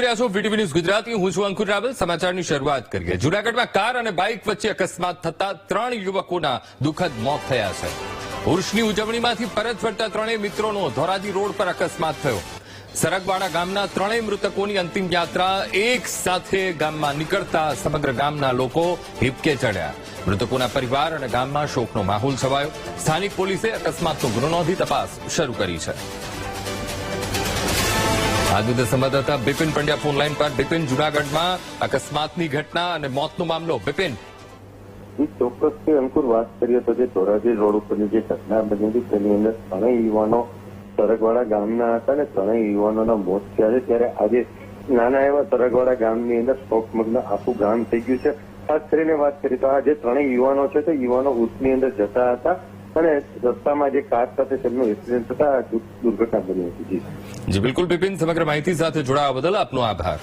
VTV news Gujarati હું છું અંકુર રાવલ। સમાચારની શરૂઆત કરીએ। જૂનાગઢમાં કાર અને બાઇક વચ્ચે અકસ્માત થતા 3 યુવકોના દુઃખદ મોત થયા છે। ઉર્ષની ઉજવણીમાંથી પરત ફરતા 3 મિત્રોનો ધોરાજી રોડ પર અકસ્માત થયો। સરગવાડા ગામના 3 મૃતકોની અંતિમ યાત્રા એક સાથે ગામમાં નીકળતા સમગ્ર ગામના લોકો હિબકે ચડ્યા। મૃતકોના પરિવાર અને ગામમાં શોકનો માહોલ છવાયો। સ્થાનિક પોલીસે અકસ્માતનો ગુનો નોંધી તપાસ શરૂ કરી છે। આદિત્ય સંવાદદાતા બિપિન પંડ્યા ફોન લાઈન પર। બિપિન, જૂનાગઢમાં અકસ્માતની ઘટના અને મોતનો મામલો। બિપિન, ચોક્કસથી અંકુર વાત કરીએ તો જે ધોરાજી રોડ ઉપરની જે ઘટના બની હતી તેની અંદર 3 યુવાનો સરગવાડા ગામના હતા અને 3 યુવાનોના મોત થયા છે। ત્યારે આજે નાના એવા સરગવાડા ગામની અંદર શોકમગ્ન આખું ગામ થઈ ગયું છે। ખાસ કરીને વાત કરીએ તો આ જે 3 યુવાનો છે તે યુવાનો ઉર્ષની અંદર જતા હતા અને રસ્તામાં જે કાર સાથે તેમનું એક્સિડન્ટ થતા દુર્ઘટના બની હતી। જી બિલકુલ બિપિન, સમગ્ર માહિતી સાથે જોડાવા બદલ આપનો આભાર।